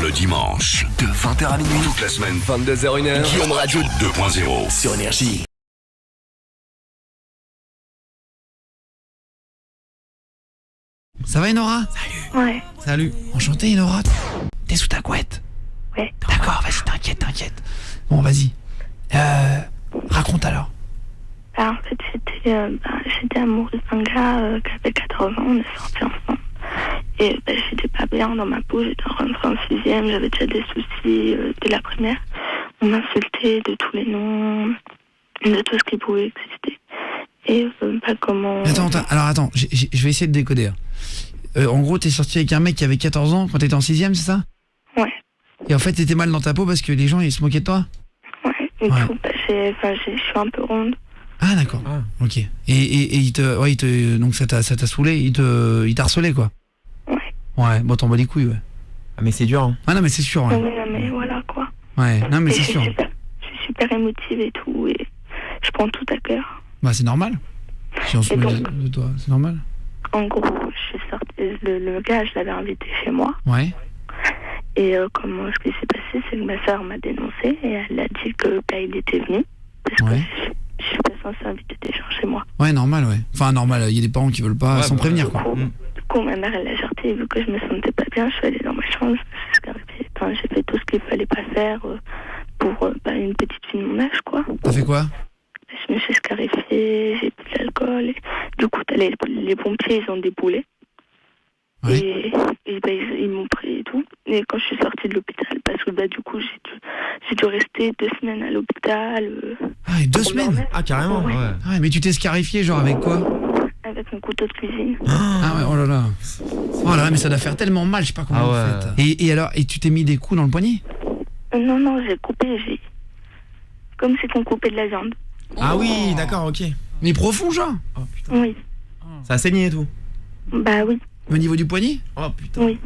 Le dimanche, de 20h à minuit, toute la semaine, 22h, 1h. Guillaume Radio 2.0 sur Énergie. Ça va Enora? Ouais. Salut. Enchanté Enora. T'es sous ta couette? Ouais. D'accord, vas-y, t'inquiète. Bon, vas-y. Raconte alors. Bah, en fait, j'étais amoureuse d'un gars qui avait 14 ans, on est sortis ensemble. Et j'étais pas bien dans ma peau, j'étais rentrée en 6e, j'avais déjà des soucis dès la primaire. On m'insultait de tous les noms, de tout ce qui pouvait exister. Et pas comment... Attends, je vais essayer de décoder. En gros, t'es sorti avec un mec qui avait 14 ans quand t'étais en 6e, c'est ça? Ouais. Et en fait, t'étais mal dans ta peau parce que les gens, ils se moquaient de toi? Ouais, et Ouais. du coup, je suis un peu ronde. Ah d'accord, ok. Et il te, donc ça t'a saoulé, il t'a harcelé quoi? Ouais. Ouais, bon t'en bats les couilles, ouais. Ah mais c'est dur hein. Ah non mais c'est sûr, ouais. Ouais, mais voilà quoi. Ouais, non mais Et c'est sûr. je suis super émotive et tout, et je prends tout à cœur. Bah c'est normal. Si on se Et moque donc- de toi, c'est normal. En gros, je suis sortie, le gars, je l'avais invité chez moi. Ouais. Et comment ce qui s'est passé, c'est que ma soeur m'a dénoncé et elle a dit que il était venu. Parce Ouais. que je suis pas censée inviter des gens chez moi. Ouais, normal, ouais. Enfin normal, il y a des parents qui veulent pas Ouais, sans bah, prévenir Du quoi. coup, ma mère, elle a jarté, et vu que je me sentais pas bien, je suis allée dans ma chambre, j'ai fait tout ce qu'il fallait pas faire pour une petite fille de mon âge, quoi. T'as fait quoi? Je me suis scarifiée, j'ai bu de l'alcool. Et du coup, les pompiers, ils ont déboulé. Ouais. Et ils m'ont pris et tout. Et quand je suis sortie de l'hôpital, parce que du coup, j'ai dû rester 2 semaines à l'hôpital. Ah, et 2 pour me semaines? remettre. Ah carrément. Ouais. Ouais. Ah ouais, mais tu t'es scarifié genre avec quoi? Avec mon couteau de cuisine. Ah ouais, oh là là. Oh là là, mais ça doit faire tellement mal, je sais pas comment Ah vous ouais. faites. Et alors, et tu t'es mis des coups dans le poignet? Non, j'ai coupé, comme si on coupait de la viande. Ah oui, d'accord, ok. Mais profond genre? Oh putain. Oui. Ça a saigné et tout. Bah oui, Au niveau du poignet? Oh putain. oui.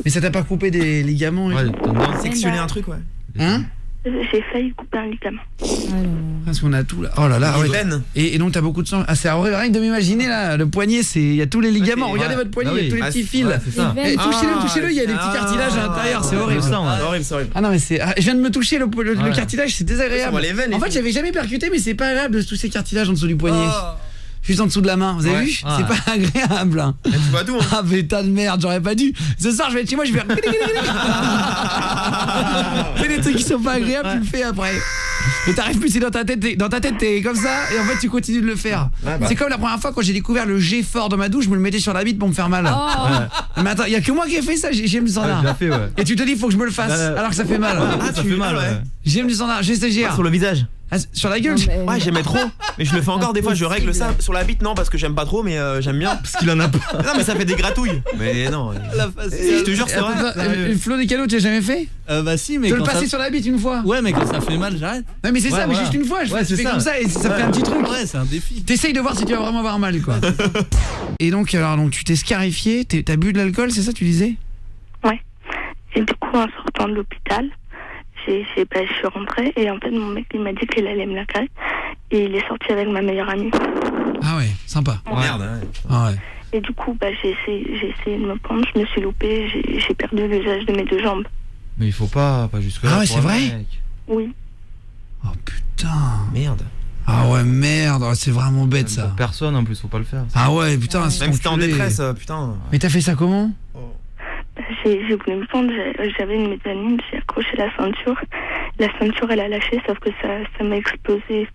Mais ça t'a pas coupé des ligaments et Ouais, tout? t'as sectionné un truc ouais. Hein? J'ai failli couper un ligament. Parce qu'on a tout là. Oh là là, Les ouais. veines. Et donc t'as beaucoup de sang. Ah c'est horrible, rien que de m'imaginer là, le poignet, il y a tous les ligaments. c'est- Regardez ouais. votre poignet, Bah il y a tous oui. les Ah, petits c'est- fils. ouais, c'est ça. Eh, touchez-le, il y a des petits Ah, cartilages à l'intérieur, c'est ouais, horrible. c'est horrible, c'est horrible. Ah non mais c'est. Je viens de me toucher le Ouais. cartilage, c'est désagréable. Ça va les veines et En fait, tout. j'avais jamais percuté, mais c'est pas agréable de se toucher le cartilage en dessous du poignet. Juste en dessous de la main, vous avez Ouais. vu? Ah. C'est pas agréable. Hein. Et tu vois tout hein. Ah putain de merde, j'aurais pas dû. Ce soir je vais être chez moi, je vais faire. Fais des trucs qui sont pas agréables, tu le fais après. Mais t'arrives plus, c'est dans ta tête t'es comme ça et en fait tu continues de le faire. Ouais, bah. C'est comme la première fois quand j'ai découvert le jet fort dans ma douche, je me le mettais sur la bite pour me faire mal. Mais attends, il y a que moi qui ai fait ça, j'aime le standard. déjà fait, ouais. Et tu te dis faut que je me le fasse Ouais. alors que ça fait mal. Ça fait mal, ouais. J'aime le standard, j'ai stagiaire. Sur le visage. Ah, sur la gueule. Ouais, j'aimais trop. Mais je le fais encore des fois, je règle ça sur la bite non parce que j'aime pas trop mais j'aime bien parce qu'il en a pas. Non mais ça fait des gratouilles. Mais non. La face. Je te jure c'est vrai. Le Flo des cadeaux, tu l'as jamais fait? Bah si, mais Tu veux le quand passer ça... sur la bite une fois? Ouais, mais quand ça fait mal, j'arrête. Non mais c'est Ouais, ça, mais voilà. juste une fois, je Ouais, c'est fais ça. comme ça et ça fait un petit truc. Ouais, c'est un défi. T'essayes de voir si tu vas vraiment avoir mal quoi. Et donc tu t'es scarifié, t'as bu de l'alcool, c'est ça tu disais? Ouais. Et du coup, en sortant de l'hôpital, je suis rentrée et en fait, mon mec, il m'a dit qu'il allait me la carrer. Et il est sorti avec ma meilleure amie. Ah ouais, sympa. Merde. Ouais. Ah ouais. Et du coup, j'ai essayé de me prendre, je me suis loupée, j'ai perdu l'usage de mes 2 jambes. Mais il faut pas jusque là. Ah ouais, c'est vrai? Oui. Oh putain. Merde. Ah ouais merde, oh, c'est vraiment bête ça. Personne en plus, faut pas le faire. Ah ouais putain, c'est Même si t'es en enculé. détresse putain. Mais t'as fait ça comment? J'ai voulu me prendre, j'avais une méthaline, j'ai accroché la ceinture. La ceinture, elle a lâché, sauf que ça m'a explosé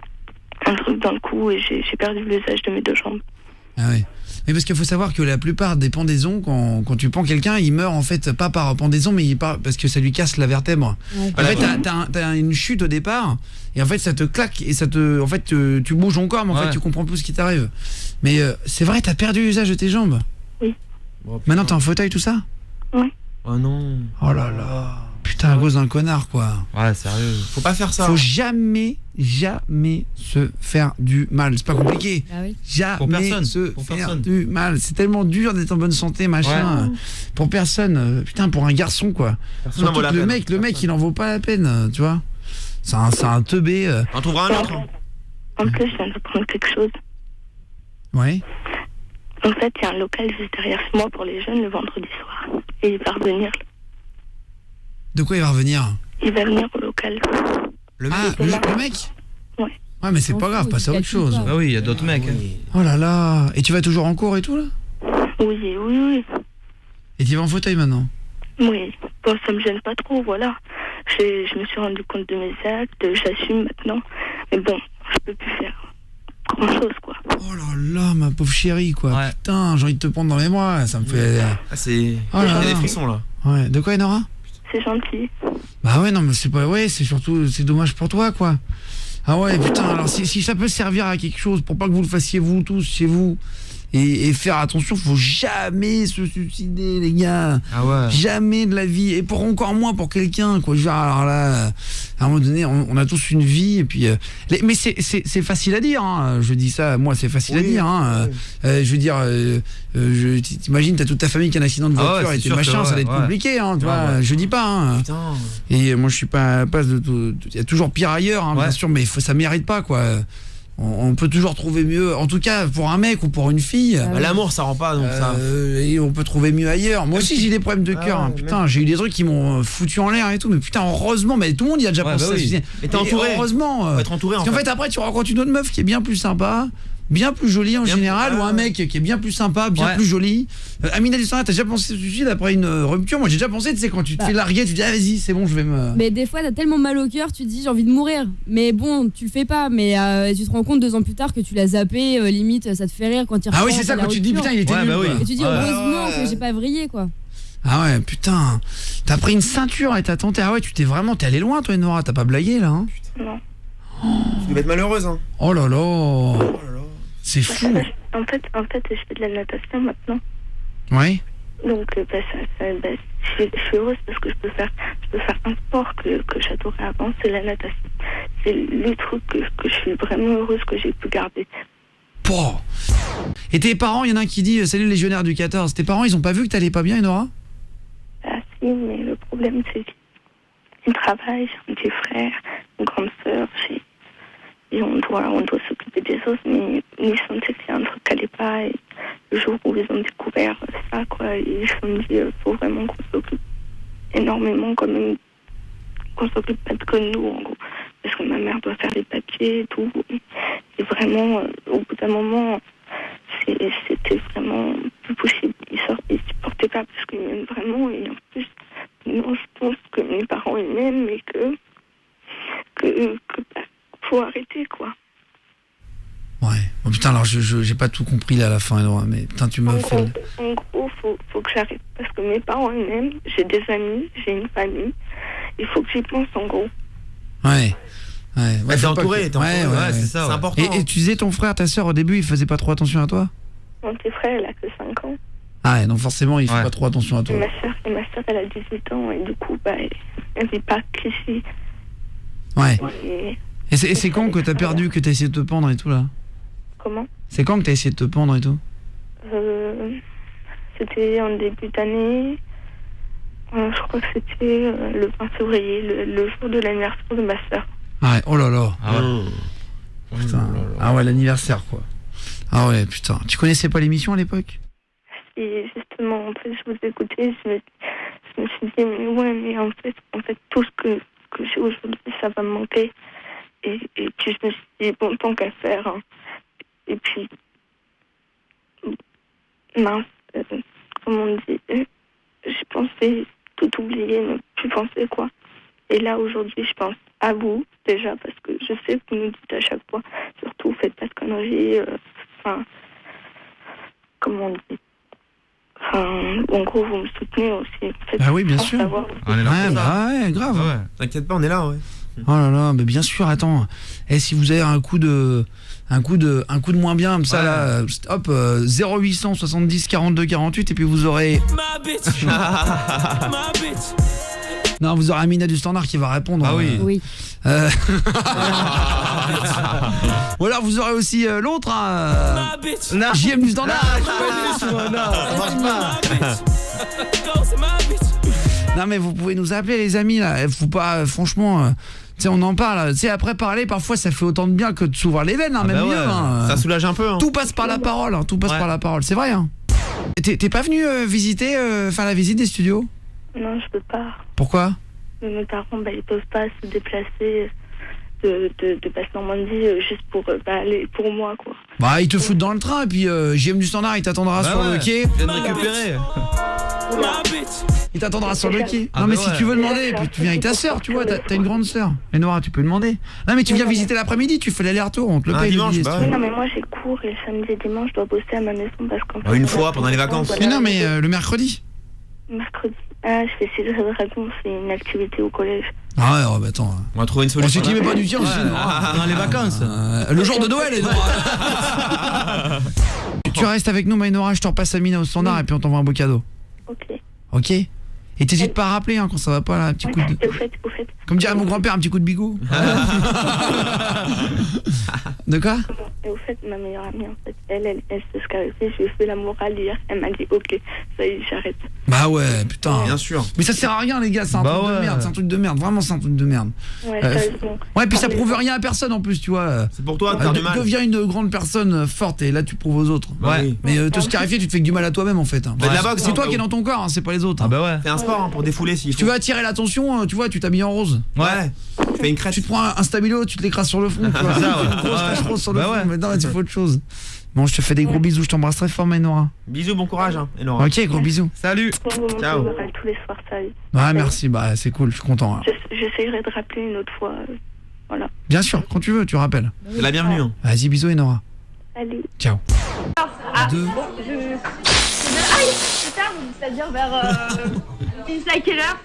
un truc dans le cou et j'ai perdu l'usage de mes 2 jambes. Ah ouais. Mais parce qu'il faut savoir que la plupart des pendaisons, quand tu pends quelqu'un, il meurt en fait pas par pendaison, mais parce que ça lui casse la vertèbre. En fait, t'as une chute au départ, et en fait ça te claque et en fait tu bouges ton corps, mais en fait tu comprends plus ce qui t'arrive. Mais c'est vrai, t'as perdu l'usage de tes jambes. Oui. Maintenant t'es en fauteuil tout ça? Oui. Oh non. Oh là là. Putain, à cause d'un connard quoi. Ouais, sérieux. Faut pas faire ça. Faut jamais se faire du mal. C'est pas compliqué. Ah oui. Jamais Pour personne. se Pour faire personne. du mal. C'est tellement dur d'être en bonne santé, machin. Pour personne. Putain, pour un garçon quoi. Personne n'en Surtout vaut la que le peine. mec, il en vaut pas la peine, tu vois. C'est un teubé. On trouvera un autre. En plus, je viens d'apprendre quelque chose. Ouais. En fait, il y a un local juste derrière chez moi pour les jeunes le vendredi soir. Et il va revenir. De quoi il va revenir? Il va venir au local. Le Ah, mec. le mec? Ouais. Ouais, mais c'est On pas s'en grave, fout, passe à il autre calcule chose. pas. Ah oui, il y a d'autres mecs. hein. Oh là là. Et tu vas toujours en cours et tout là? Oui. Et tu vas en fauteuil maintenant? Oui. Bon, ça me gêne pas trop, voilà. Je me suis rendu compte de mes actes, j'assume maintenant. Mais bon, je peux plus faire grand chose, quoi. Oh là là, ma pauvre chérie, quoi. Ouais. Putain, j'ai envie de te prendre dans les bras, ça me fait... Ah, c'est. Oh là Il y a là. des frissons là. Ouais, de quoi, Enora? C'est gentil. Bah ouais, non, mais c'est pas... Ouais, c'est surtout... C'est dommage pour toi, quoi. Ah ouais, putain, alors si ça peut servir à quelque chose, pour pas que vous le fassiez vous tous, chez vous, et faire attention, faut jamais se suicider, les gars. Ah ouais. Jamais de la vie, et pour encore moins pour quelqu'un, quoi. Genre, alors là, à un moment donné, on a tous une vie, et puis mais c'est facile à dire, hein. Je dis ça, moi c'est facile à Oui, dire, hein. Je veux dire, t'imagines, t'as toute ta famille qui a un accident de Ah ouais, voiture c'est et tes sûr que machins, ça va ouais, être ouais. compliqué, hein, tu Ah vois. ouais. Je dis pas, hein. Putain. Et moi je suis pas à passe de tout, il y a toujours pire ailleurs, hein, bien Ouais. sûr, mais ça mérite pas, quoi. On peut toujours trouver mieux, en tout cas pour un mec ou pour une fille. Ah Bah, l'amour ça rend pas donc ça. Et on peut trouver mieux ailleurs. Moi aussi j'ai des problèmes de cœur, ouais, hein. Putain, j'ai eu des trucs qui m'ont foutu en l'air et tout, mais putain heureusement, mais tout le monde y a déjà Ouais, pensé bah à se oui. suicider. Mais t'es entouré. Heureusement. Faut être entouré Parce qu'en fait après tu rencontres une autre meuf qui est bien plus sympa, bien plus jolie en Bien- général, ah, ou un mec qui est bien plus sympa, bien Ouais. plus joli. Amina Dustana, t'as déjà pensé au suicide après une rupture? Moi j'ai déjà pensé, tu sais, quand tu te Bah. fais larguer, tu dis ah vas-y c'est bon je vais me... Mais des fois, t'as tellement mal au cœur, tu te dis j'ai envie de mourir. Mais bon, tu le fais pas. Mais tu te rends compte 2 ans plus tard que tu l'as zappé. Limite, ça te fait rire quand il Ah oui repense c'est ça, à la quand tu te dis rupture. putain il était Ouais, nul, bah oui. quoi. Et tu dis Ouais. heureusement que j'ai pas vrillé, quoi. Ah ouais putain, t'as pris une ceinture et t'as tenté, ah ouais tu t'es allé loin toi Nora, t'as pas blagué là, hein? Non. Tu devais être malheureuse hein. Oh là là, Oh là là. c'est fou. En fait, je fais de la natation maintenant. Ouais. Donc, je suis heureuse parce que je peux faire un sport que j'adorais avant, c'est la natation. C'est le truc que je suis vraiment heureuse que j'ai pu garder. Pouah. Et tes parents, il y en a un qui dit salut légionnaire du 14. Tes parents, ils ont pas vu que t'allais pas bien, Nora? Ah si, mais le problème c'est qu'ils travaillent, j'ai un petit frère, une grande sœur, et on doit s'occuper des autres, mais ils sentaient qu'il y a un truc qui allait pas, et le jour où ils ont découvert ça, quoi, ils se sont dit faut vraiment qu'on s'occupe énormément, quand même, qu'on s'occupe pas de que nous, en gros, parce que ma mère doit faire les papiers et tout, et vraiment, au bout d'un moment, c'était vraiment plus possible. Ils supportaient pas parce qu'ils m'aiment vraiment, et en plus, non, je pense que mes parents ils m'aiment, mais que faut arrêter, quoi. Ouais. Oh, putain, alors j'ai pas tout compris là à la fin, Nora, mais putain, tu m'as fait... En gros, faut que j'arrête parce que mes parents ils m'aiment, j'ai des amis, j'ai une famille. Il faut que j'y pense, en gros. Ouais. Ouais, T'es faut pas entouré, que- t'es entouré. Ouais, c'est ça, C'est ouais. important. Et tu disais ton frère, ta sœur, au début, ils faisaient pas trop attention à toi? Mon petit frère, il a que 5 ans. Ah ouais, donc forcément, il fait Ouais. pas trop attention à Et toi. ma soeur, elle a 18 ans, et du coup, elle vit pas qu'ici. Ouais. Et Et c'est quand que t'as perdu, que t'as essayé de te pendre et tout, là? comment C'est quand que t'as essayé de te pendre et tout? C'était en début d'année. Je crois que c'était le 20 février, le jour de l'anniversaire de ma soeur. Ah ouais, oh là là. Ah ouais. Mmh. Putain. Ah ouais, l'anniversaire, quoi. Ah ouais, putain. Tu connaissais pas l'émission à l'époque? Et justement, en fait, je vous écoutais, je me suis dit, mais ouais, mais en fait tout ce que j'ai aujourd'hui, ça va me manquer. Et puis je me suis dit, bon, tant qu'à faire. Hein. Et puis, mince, comme on dit, j'ai pensé tout oublier, ne plus penser, quoi. Et là, aujourd'hui, je pense à vous, déjà, parce que je sais que vous nous dites à chaque fois, surtout, faites pas de conneries, comment on dit. En gros, vous me soutenez aussi. En fait, Ah oui, bien sans sûr. savoir. On est là Ouais, pour ça. bah ouais, grave. Ouais. T'inquiète pas, on est là, ouais. Oh là là, mais bien sûr, attends. Et si vous avez un coup de moins bien comme ça Ouais. là, hop, 0800 70 42 48 et puis vous aurez non, vous aurez Amina du Standard qui va répondre. Ah oui. Oui. Ou alors vous aurez aussi l'autre JM du Standard. Non mais vous pouvez nous appeler les amis là, faut pas franchement tu sais on en parle, tu sais après parler parfois ça fait autant de bien que de s'ouvrir les veines hein, Ah même bah mieux ouais. hein. Ça soulage un peu. Hein. Tout passe par la parole, hein, tout passe Ouais. par la parole, c'est vrai hein. T'es pas venu visiter faire la visite des studios? Non, je peux pas. Pourquoi? mes parents, ils peuvent pas se déplacer de Basse-Normandie juste pour aller pour moi, quoi. Bah, ils te foutent dans le train et puis JM du Standard, il t'attendra sur le quai. Je viens de récupérer. Il t'attendra sur le quai. Ah Non, mais bah si ouais. tu veux demander, puis tu viens avec ta sœur, tu vois, t'as une grande sœur. Et Nora, tu peux demander. Non, mais tu viens visiter l'après-midi, tu fais l'aller-retour, on te le Un paye. le dimanche, billet, bah si tu ouais. veux. Non, mais moi j'ai cours et le samedi et dimanche, je dois bosser à ma maison parce qu'en fait, Une fois pendant les vacances. Mais non, mais le mercredi. Mercredi. Ah, je fais Cédric Dragon, c'est une activité au collège. Ah ouais, oh, bah attends. On va trouver une On solution. s'est dit, mais pas du tien aussi, Ouais, Nora. pendant les vacances. Le jour de Noël, les Nora. Tu restes avec nous, Maïnora, je te repasse Amina au standard et puis on t'envoie un beau cadeau. Ok. Ok? Et t'hésites pas à rappeler hein, quand ça va pas là, un petit coup de... Et au fait, Comme dirait mon grand-père, un petit coup de bigot. De quoi? et au fait, ma meilleure amie, en fait, elle se scarifie, je lui ai fait la morale hier, elle m'a dit, ok, ça y est, j'arrête. Bah ouais, putain. Bien sûr. Mais ça sert à rien les gars, c'est un Bah truc de ouais. merde, c'est un truc de merde, vraiment c'est un truc de merde. Ouais, sérieusement. Ouais, puis ça prouve rien à personne en plus, tu vois. C'est pour toi de faire du mal. Deviens une grande personne forte et là tu prouves aux autres. Bah oui. Mais te scarifier, tu te fais que du mal à toi-même en fait. Hein. Fais de la boxe, C'est hein, toi bah qui es oui. dans ton corps, hein, c'est pas les autres. Ah hein. bah ouais. Fais un sport hein, pour défouler s'il Si faut. tu veux attirer l'attention, tu vois, tu t'habilles en rose. Ouais. Fais une crête. Tu te prends un stabilo, tu te l'écrases sur le front, tu vois. Ça, ouais. Une grosse tache rose sur le Bah front, ouais. mais non, tu fais autre chose. Bon, je te fais des gros bisous, je t'embrasse très fort, Maïnora. Bisous, bon courage, hein, Enora. Ok, gros bisous. Salut. Vous me Ciao. morale tous les soirs, salut. Ouais, merci, bah c'est cool, je suis content. hein. J'essayerai de rappeler une autre fois, voilà. Bien sûr, quand tu veux, tu rappelles. C'est la bienvenue. Hein. Vas-y, bisous, Enora. Salut. Ciao. Deux. C'est tard, c'est-à-dire vers. C'est à quelle heure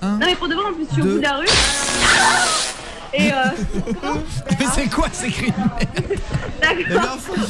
Un, Non, mais pour de vrai, en plus, je suis au deux. bout de la rue. Et Mais c'est quoi ces cris? d'accord.